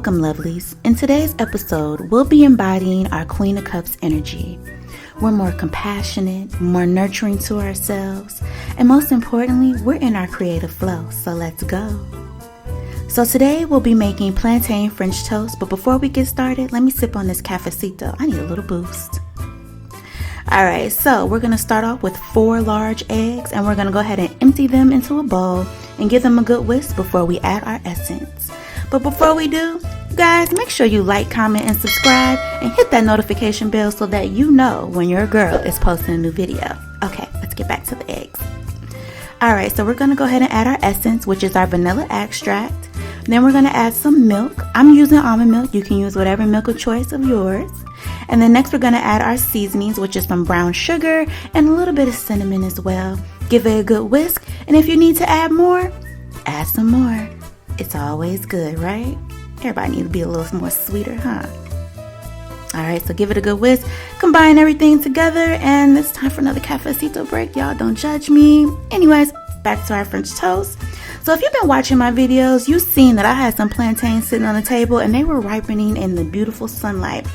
Welcome, lovelies. In today's episode, we'll be embodying our Queen of Cups energy. We're more compassionate, more nurturing to ourselves, and most importantly, we're in our creative flow, so let's go. So today we'll be making plantain French toast, but before we get started, let me sip on this cafecito. I need a little boost. Alright, so we're going to start off with 4 large eggs, and we're going to go ahead and empty them into a bowl and give them a good whisk before we add our essence. But before we do, guys, make sure you like, comment, and subscribe, and hit that notification bell so that you know when your girl is posting a new video. Okay, let's get back to the eggs. Alright, so we're going to go ahead and add our essence, which is our vanilla extract. Then we're going to add some milk. I'm using almond milk. You can use whatever milk of choice of yours. And then next we're going to add our seasonings, which is some brown sugar and a little bit of cinnamon as well. Give it a good whisk, and if you need to add more, add some more. It's always good, right? Everybody needs to be a little more sweeter, huh? Alright, so give it a good whisk. Combine everything together, and it's time for another cafecito break. Y'all don't judge me. Anyways, back to our French toast. So if you've been watching my videos, you've seen that I had some plantains sitting on the table, and they were ripening in the beautiful sunlight.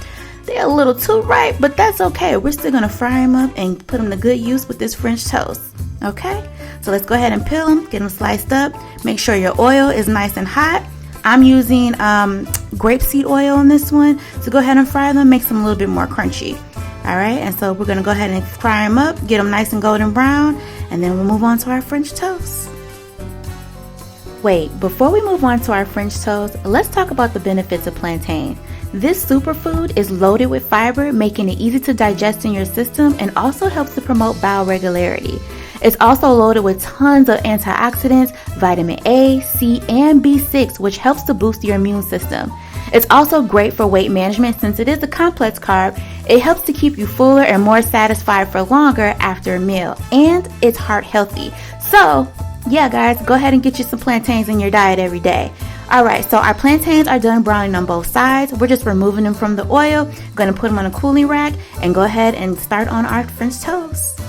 They're a little too ripe, but that's okay. We're still going to fry them up and put them to good use with this French toast. Okay? So let's go ahead and peel them, get them sliced up. Make sure your oil is nice and hot. I'm using grapeseed oil on this one. So go ahead and fry them, makes them a little bit more crunchy. Alright, and so we're going to go ahead and fry them up, get them nice and golden brown, and then we'll move on to our French toast. Wait, before we move on to our French toast, let's talk about the benefits of plantain. This superfood is loaded with fiber, making it easy to digest in your system and also helps to promote bowel regularity. It's also loaded with tons of antioxidants, vitamin A, C, and B6, which helps to boost your immune system. It's also great for weight management since it is a complex carb. It helps to keep you fuller and more satisfied for longer after a meal, and it's heart healthy. So, yeah guys, go ahead and get you some plantains in your diet every day. Alright, so our plantains are done browning on both sides. We're just removing them from the oil. Going to put them on a cooling rack and go ahead and start on our French toast.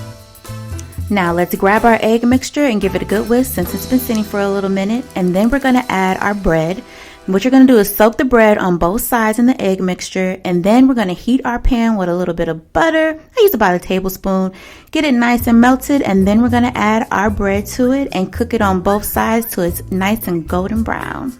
Now let's grab our egg mixture and give it a good whisk since it's been sitting for a little minute. And then we're going to add our bread. What you're going to do is soak the bread on both sides in the egg mixture, and then we're going to heat our pan with a little bit of butter. I use about a tablespoon. Get it nice and melted, and then we're going to add our bread to it and cook it on both sides till it's nice and golden brown.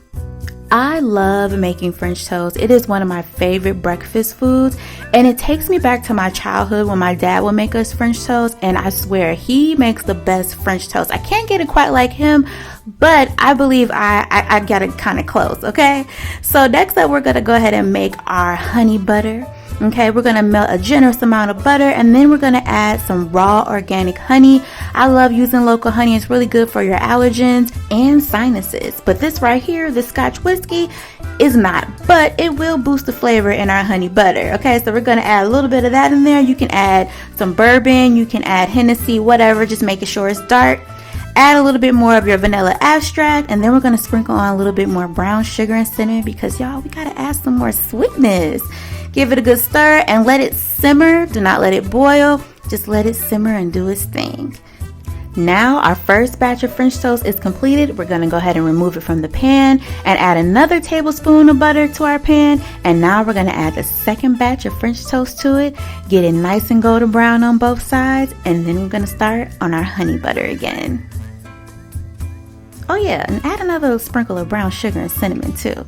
I love making French toast. It is one of my favorite breakfast foods, and it takes me back to my childhood when my dad would make us French toast, and I swear he makes the best French toast. I can't get it quite like him, but I believe I got it kind of close, okay? So next up, we're going to go ahead and make our honey butter. Okay, we're going to melt a generous amount of butter, and then we're going to add some raw organic honey. I love using local honey. It's really good for your allergens and sinuses. But this right here, the Scotch Whiskey, is not. But it will boost the flavor in our honey butter. Okay, so we're going to add a little bit of that in there. You can add some bourbon. You can add Hennessy, whatever. Just making sure it's dark. Add a little bit more of your vanilla extract, and then we're going to sprinkle on a little bit more brown sugar and cinnamon because, y'all, we got to add some more sweetness. Give it a good stir and let it simmer. Do not let it boil. Just let it simmer and do its thing. Now our first batch of French toast is completed. We're going to go ahead and remove it from the pan and add another tablespoon of butter to our pan. And now we're going to add the second batch of French toast to it. Get it nice and golden brown on both sides. And then we're going to start on our honey butter again. Oh yeah, and add another sprinkle of brown sugar and cinnamon too.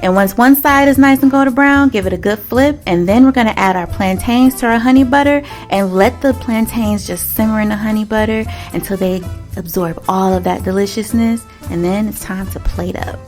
And once one side is nice and golden brown, give it a good flip. And then we're going to add our plantains to our honey butter and let the plantains just simmer in the honey butter until they absorb all of that deliciousness. And then it's time to plate up.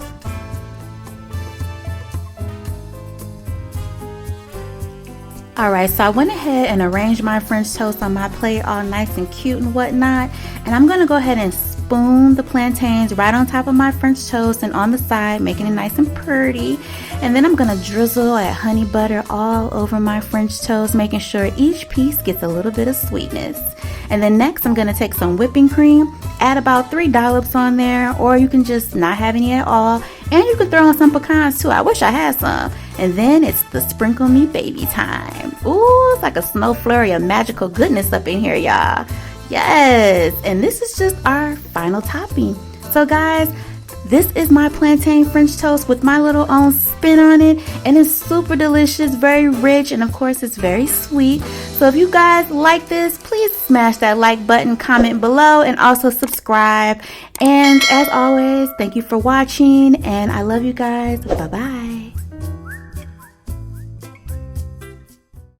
Alright, so I went ahead and arranged my French toast on my plate all nice and cute and whatnot. And I'm going to go ahead and spoon the plantains right on top of my French toast and on the side, making it nice and pretty. And then I'm going to drizzle that honey butter all over my French toast, making sure each piece gets a little bit of sweetness. And then next I'm going to take some whipping cream, add about 3 dollops on there, or you can just not have any at all. And you can throw on some pecans too. I wish I had some. And then it's the sprinkle me baby time. Ooh, it's like a snow flurry of magical goodness up in here, y'all. Yes, and this is just our final topping. So guys, This is my plantain French toast with my little own spin on it, and it's super delicious, very rich, and of course it's very sweet. So if you guys like this, please smash that like button, comment below, and also subscribe. And as always, thank you for watching, and I love you guys. Bye bye.